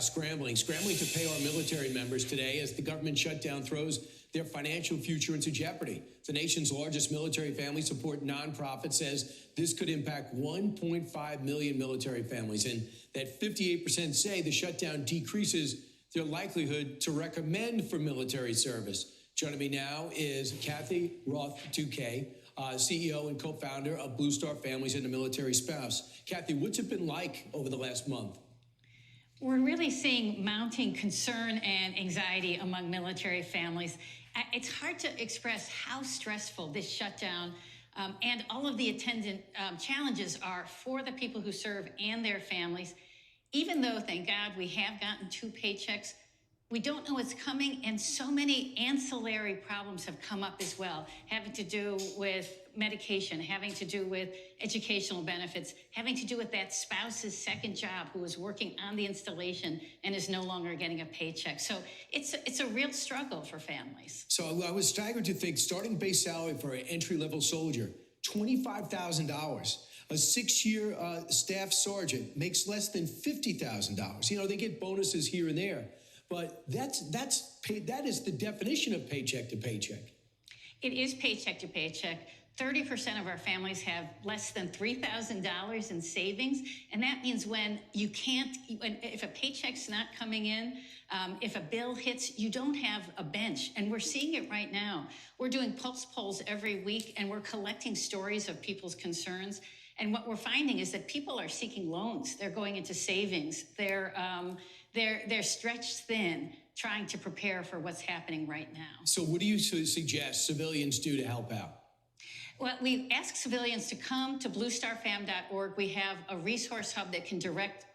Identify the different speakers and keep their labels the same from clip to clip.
Speaker 1: Scrambling to pay our military members today as the government shutdown throws their financial future into jeopardy. The nation's largest military family support nonprofit says this could impact 1.5 million military families, and that 58% say the shutdown decreases their likelihood to recommend for military service. Joining me now is Kathy Roth Douquet, CEO and co-founder of Blue Star Families and the Military Spouse. Kathy, what's it been like over the last month?
Speaker 2: We're really seeing mounting concern and anxiety among military families. It's hard to express how stressful this shutdown and all of the attendant challenges are for the people who serve and their families. Even though, thank God, we have gotten 2 paychecks, we don't know what's coming, and so many ancillary problems have come up as well, having to do with medication, having to do with educational benefits, having to do with that spouse's second job who was working on the installation and is no longer getting a paycheck. So it's a real struggle for families.
Speaker 1: So I was staggered to think starting base salary for an entry-level soldier, $25,000. A 6-year staff sergeant makes less than $50,000. You know, they get bonuses here and there. But that is the definition of paycheck to paycheck.
Speaker 2: It is paycheck to paycheck. 30% of our families have less than $3,000 in savings. And that means if a paycheck's not coming in, if a bill hits, you don't have a bench. And we're seeing it right now. We're doing pulse polls every week, and we're collecting stories of people's concerns. And what we're finding is that people are seeking loans. They're going into savings. They're stretched thin, trying to prepare for what's happening right now.
Speaker 1: So what do you suggest civilians do to help out?
Speaker 2: Well, we ask civilians to come to bluestarfam.org. We have a resource hub that can direct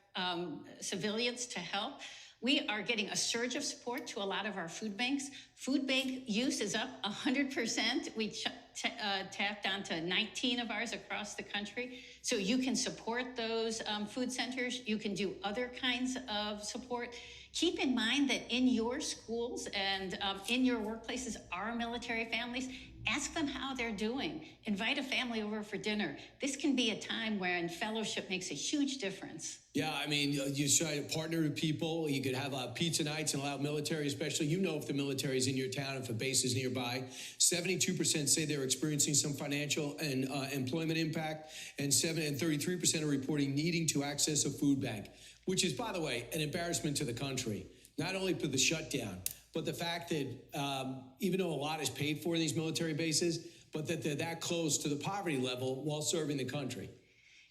Speaker 2: civilians to help. We are getting a surge of support to a lot of our food banks. Food bank use is up 100%. We tapped onto 19 of ours across the country. So you can support those food centers. You can do other kinds of support. Keep in mind that in your schools and in your workplaces are military families. Ask them how they're doing. Invite a family over for dinner. This can be a time when fellowship makes a huge difference.
Speaker 1: Yeah, I mean, you try to partner with people. You could have pizza nights and allow military, especially, you know, if the military is in your town, if a base is nearby. 72% say they're experiencing some financial and employment impact, and 33% are reporting needing to access a food bank, which is, by the way, an embarrassment to the country, not only for the shutdown, but the fact that even though a lot is paid for in these military bases, but that they're that close to the poverty level while serving the country.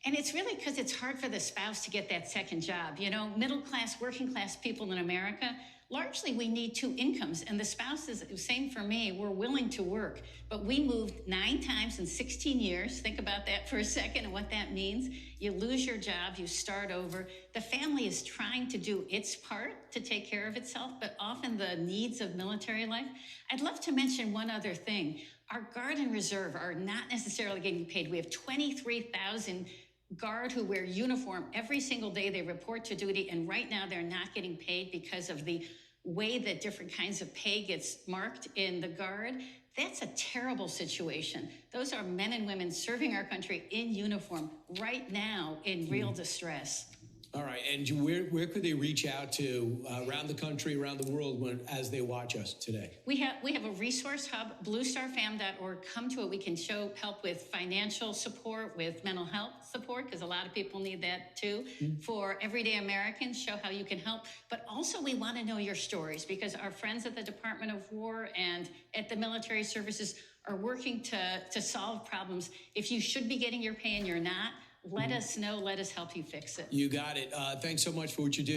Speaker 2: And it's really because it's hard for the spouse to get that second job. You know, middle class, working class people in America, largely we need 2 incomes. And the spouses, same for me, we're willing to work. But we moved 9 times in 16 years. Think about that for a second and what that means. You lose your job, you start over. The family is trying to do its part to take care of itself, but often the needs of military life. I'd love to mention one other thing. Our Guard and Reserve are not necessarily getting paid. We have 23,000 Guard who wear uniform every single day. They report to duty, and right now they're not getting paid because of the way that different kinds of pay gets marked in the Guard. That's a terrible situation. Those are men and women serving our country in uniform right now in real distress.
Speaker 1: All right, and where could they reach out to around the country, around the world as they watch us today?
Speaker 2: We have a resource hub, bluestarfam.org. Come to it. We can help with financial support, with mental health support, because a lot of people need that too. For everyday Americans, show how you can help. But also we want to know your stories, because our friends at the Department of War and at the military services are working to solve problems. If you should be getting your pay and you're not, let us know. Let us help you fix it.
Speaker 1: You got it. Thanks so much for what you do.